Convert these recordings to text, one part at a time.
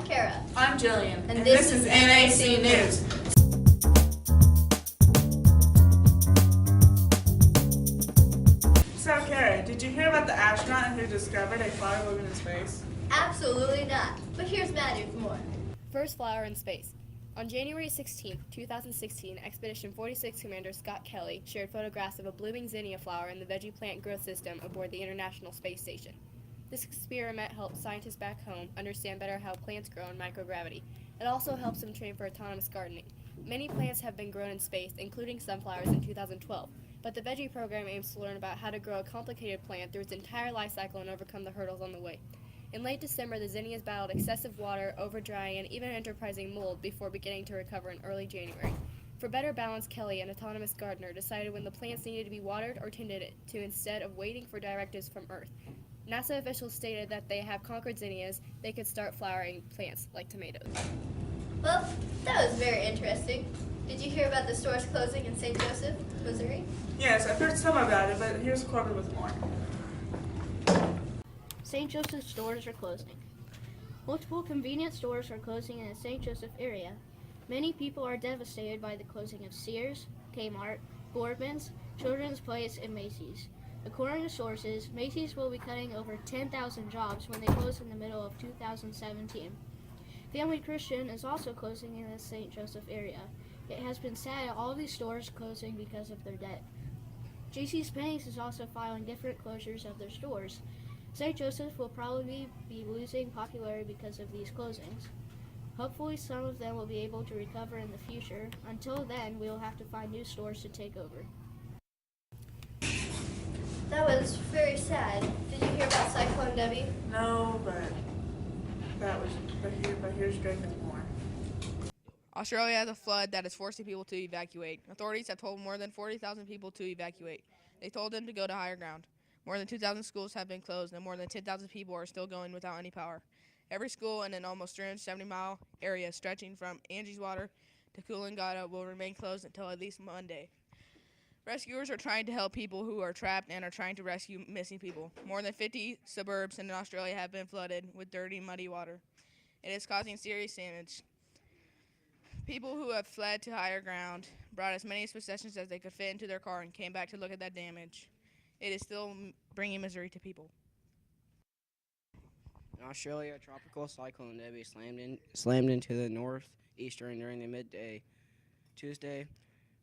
I'm Kara. I'm Jillian. And this is NAC News. So, Kara, did you hear about the astronaut who discovered a flower living in space? Absolutely not. But here's Maddie with more. First flower in space. On January 16, 2016, Expedition 46 Commander Scott Kelly shared photographs of a blooming zinnia flower in the veggie plant growth system aboard the International Space Station. This experiment helped scientists back home understand better how plants grow in microgravity. It also helps them train for autonomous gardening. Many plants have been grown in space, including sunflowers in 2012, but the veggie program aims to learn about how to grow a complicated plant through its entire life cycle and overcome the hurdles on the way. In late December, the zinnias battled excessive water, over-drying, and even enterprising mold before beginning to recover in early January. For better balance, Kelly, an autonomous gardener, decided when the plants needed to be watered or tended to instead of waiting for directives from Earth. NASA officials stated that they have conquered zinnias, they could start flowering plants like tomatoes. Well, that was very interesting. Did you hear about the stores closing in St. Joseph, Missouri? Yes, I've heard some about it, but here's Corbin with more. St. Joseph stores are closing. Multiple convenience stores are closing in the St. Joseph area. Many people are devastated by the closing of Sears, Kmart, Boardman's, Children's Place, and Macy's. According to sources, Macy's will be cutting over 10,000 jobs when they close in the middle of 2017. Family Christian is also closing in the St. Joseph area. It has been said that all of these stores closing because of their debt. JCPenney is also filing different closures of their stores. St. Joseph will probably be losing popularity because of these closings. Hopefully some of them will be able to recover in the future. Until then, we will have to find new stores to take over. That was very sad. Did you hear about Cyclone Debbie? No, but here's Drake with more. Australia has a flood that is forcing people to evacuate. Authorities have told more than 40,000 people to evacuate. They told them to go to higher ground. More than 2,000 schools have been closed, and more than 10,000 people are still going without any power. Every school in an almost 370-mile area stretching from Angie's Water to Coolangatta will remain closed until at least Monday. Rescuers are trying to help people who are trapped and are trying to rescue missing people. More than 50 suburbs in Australia have been flooded with dirty, muddy water. It is causing serious damage. People who have fled to higher ground brought as many possessions as they could fit into their car and came back to look at that damage. It is still bringing misery to people. In Australia, tropical cyclone Debbie slammed into the northeastern during the midday Tuesday.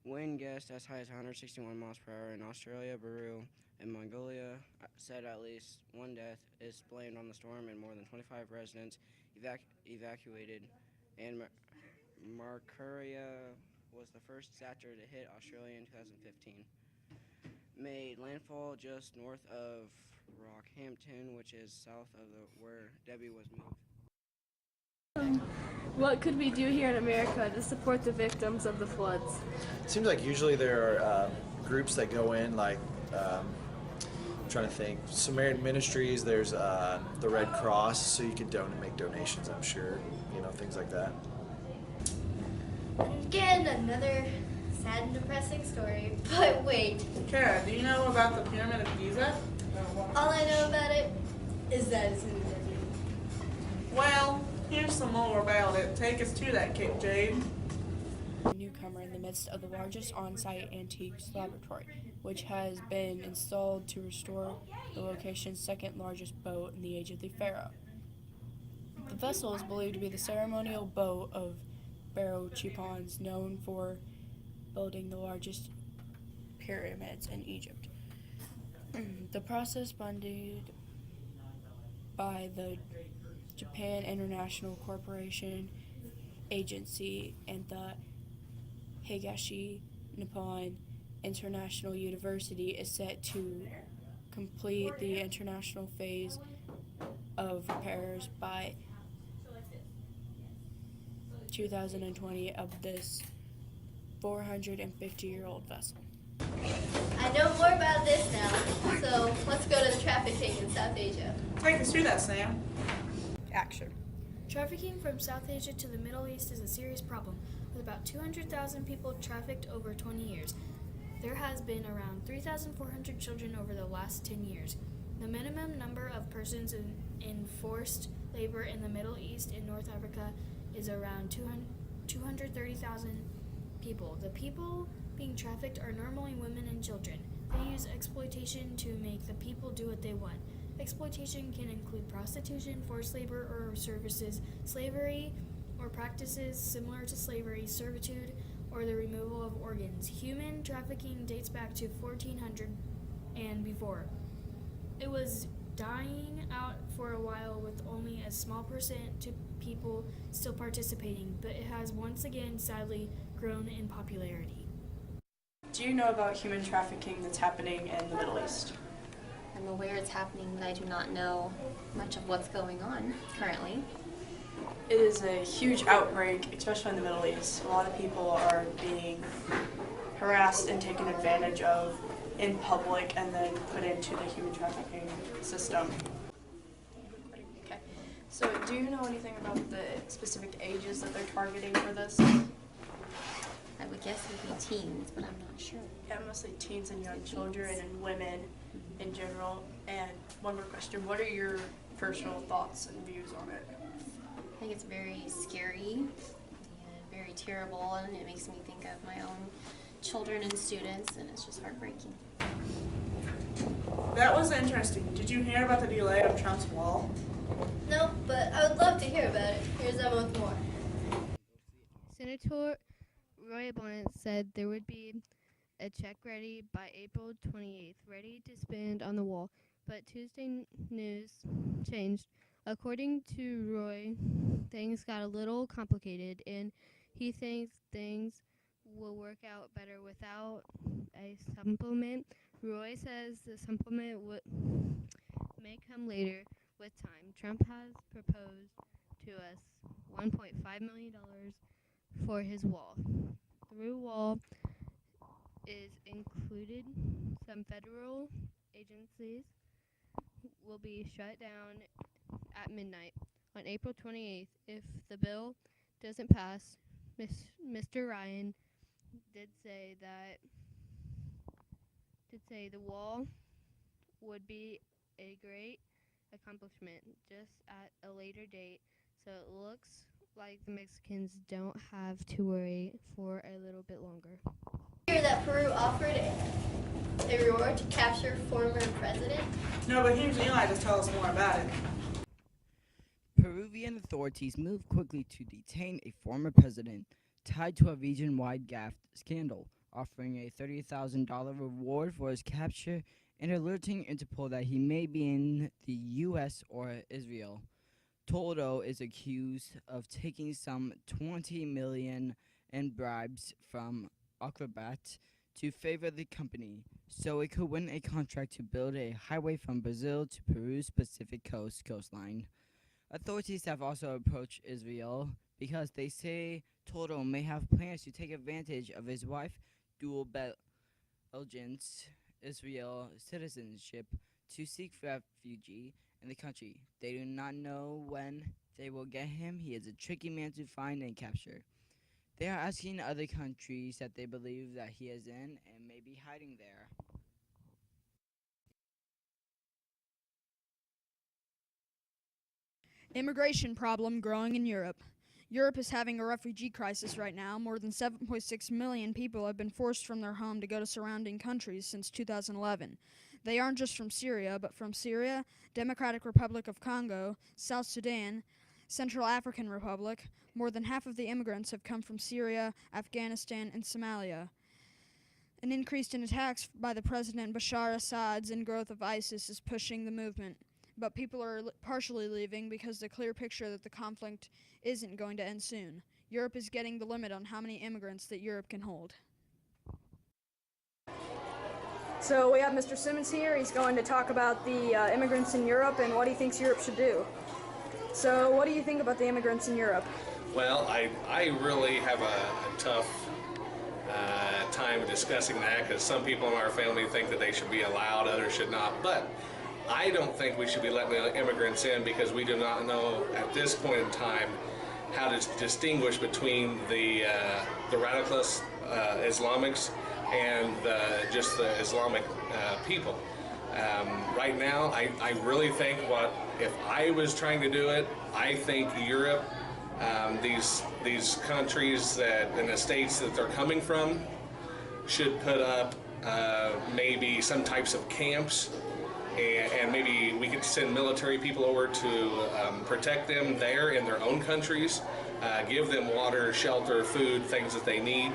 Wind gusts as high as 161 miles per hour in Australia, Peru, and Mongolia said at least one death is blamed on the storm and more than 25 residents evacuated. And Marcaria was the first disaster to hit Australia in 2015. Made landfall just north of Rockhampton, which is south of where Debbie was moved. What could we do here in America to support the victims of the floods? It seems like usually there are groups that go in, like I'm trying to think, Samaritan Ministries. There's the Red Cross, so you could make donations. I'm sure, things like that. Again, another sad and depressing story. But wait, Kara, do you know about the Pyramid of Giza? all I know about it is that it's in the desert. Well, here's some more about it. Take us to that, Cape Jade. Newcomer in the midst of the largest on-site antiques laboratory, which has been installed to restore the location's second largest boat in the age of the pharaoh. The vessel is believed to be the ceremonial boat of Pharaoh Cheops, known for building the largest pyramids in Egypt. The process funded by the Japan International Corporation Agency and the Higashi Nippon International University is set to complete the international phase of repairs by 2020 of this 450-year-old vessel. I know more about this now, so let's go to the trafficking in South Asia. Take us through that, Sam. Action. Trafficking from South Asia to the Middle East is a serious problem, with about 200,000 people trafficked over 20 years. There has been around 3,400 children over the last 10 years. The minimum number of persons in in forced labor in the Middle East and North Africa is around 230,000 people. The people being trafficked are normally women and children. They use exploitation to make the people do what they want. Exploitation can include prostitution, forced labor or services, slavery or practices similar to slavery, servitude, or the removal of organs. Human trafficking dates back to 1400 and before. It was dying out for a while with only a small percent of people still participating, but it has once again sadly grown in popularity. Do you know about human trafficking that's happening in the Middle East? I'm aware it's happening, but I do not know much of what's going on currently. It is a huge outbreak, especially in the Middle East. A lot of people are being harassed and taken advantage of in public and then put into the human trafficking system. Okay. So do you know anything about the specific ages that they're targeting for this? I would guess it would be teens, but I'm not sure. Yeah, mostly teens and young children and women in general. And one more question, what are your personal thoughts and views on it? I think it's very scary and very terrible, and it makes me think of my own children and students, and it's just heartbreaking. That was interesting. Did you hear about the delay of Trump's wall? No, but I would love to hear about it. Here's Emma with more. Senator Roy Blunt said there would be a check ready by April 28th, ready to spend on the wall. But Tuesday news changed. According to Roy, things got a little complicated, and he thinks things will work out better without a supplement. Roy says the supplement may come later with time. Trump has proposed to us $1.5 million for his wall. The wall is included. Some federal agencies will be shut down at midnight on April 28th. If the bill doesn't pass, Mr. Ryan did say the wall would be a great accomplishment just at a later date, so it looks like the Mexicans don't have to worry for a little bit longer. Hear that Peru offered a reward to capture former president? No, but here's Eli to tell us more about it. Peruvian authorities moved quickly to detain a former president tied to a region-wide graft scandal, offering a $30,000 reward for his capture and alerting Interpol that he may be in the U.S. or Israel. Toro is accused of taking some $20 million in bribes from Acrobat to favor the company, so it could win a contract to build a highway from Brazil to Peru's Pacific coastline. Authorities have also approached Israel because they say Toro may have plans to take advantage of his wife dual allegiance Israel citizenship to seek refuge in the country. They do not know when they will get him. He is a tricky man to find and capture. They are asking other countries that they believe that he is in and may be hiding there. Immigration problem growing in Europe. Europe is having a refugee crisis right now. More than 7.6 million people have been forced from their home to go to surrounding countries since 2011. They aren't just from Syria, but from Syria, Democratic Republic of Congo, South Sudan, Central African Republic. More than half of the immigrants have come from Syria, Afghanistan, and Somalia. An increase in attacks by the President Bashar Assad's and growth of ISIS is pushing the movement. But people are partially leaving because the clear picture that the conflict isn't going to end soon. Europe is getting the limit on how many immigrants that Europe can hold. So we have Mr. Simmons here. He's going to talk about the immigrants in Europe and what he thinks Europe should do. So what do you think about the immigrants in Europe? Well, I really have a tough time discussing that because some people in our family think that they should be allowed, others should not. But I don't think we should be letting the immigrants in because we do not know at this point in time how to distinguish between the radicalist Islamics and just the Islamic people. Right now, I really think what If I was trying to do it, I think Europe, these countries that in the states that they're coming from, should put up maybe some types of camps, and maybe we could send military people over to protect them there in their own countries, give them water, shelter, food, things that they need,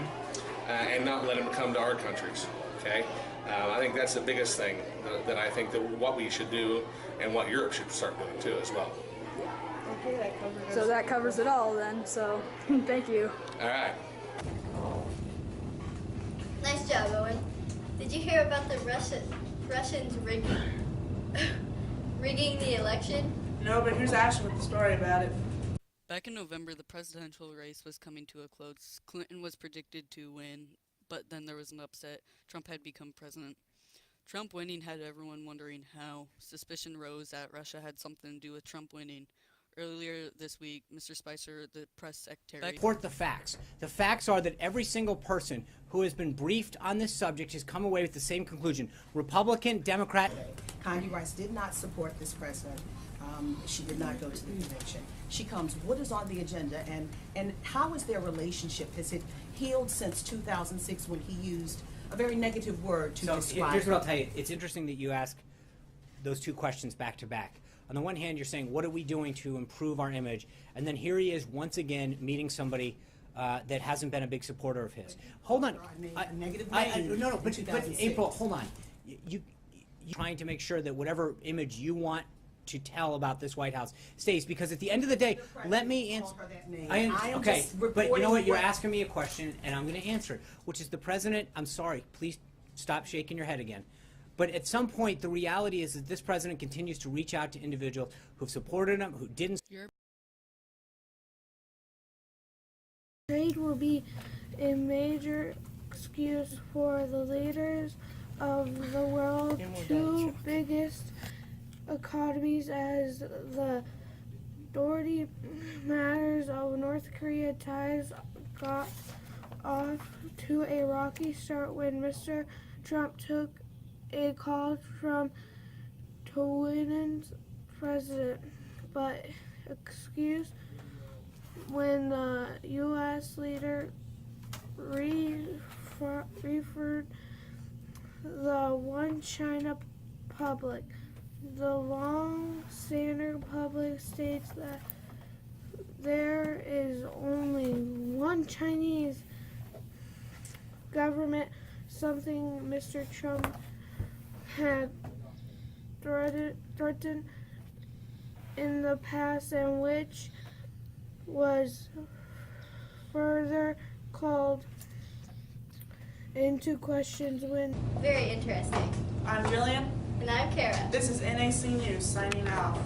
and not let them come to our countries. Okay, I think that's the biggest thing that I think that what we should do and what Europe should start doing too as well. Okay, that covers it. So that covers it all then, so thank you. All right. Nice job, Owen. Did you hear about the Russians rigging the election? No, but here's Ashley with the story about it. Back in November, the presidential race was coming to a close. Clinton was predicted to win, but then there was an upset. Trump had become president. Trump winning had everyone wondering how. Suspicion rose that Russia had something to do with Trump winning. Earlier this week, Mr. Spicer, the press secretary... Report the facts. The facts are that every single person who has been briefed on this subject has come away with the same conclusion. Republican, Democrat... Condi Rice did not support this president. She did not go to the convention. She comes, what is on the agenda, and how is their relationship? Has it healed since 2006 when he used a very negative word to describe... Here's what I'll tell you. It's interesting that you ask those two questions back to back. On the one hand, you're saying, what are we doing to improve our image? And then here he is once again meeting somebody that hasn't been a big supporter of his. Hold on. But April, hold on. You're trying to make sure that whatever image you want to tell about this White House stays, because at the end of the day, let me answer. Okay, but you know what? You're asking me a question, and I'm going to answer it, which is the president. I'm sorry. Please stop shaking your head again. But at some point, the reality is that this president continues to reach out to individuals who've supported him, who didn't. Trade will be a major excuse for the leaders of the world's two biggest economies as the Doherty matters of North Korea ties got off to a rocky start when Mr. Trump took a call from Taiwan's president, but excuse when the U.S. leader referred the one China public. The long-standing public states that there is only one Chinese government, something Mr. Trump had threatened in the past, and which was further called into questions when... Very interesting. I'm Jillian. And I'm Kara. This is NAC News signing out.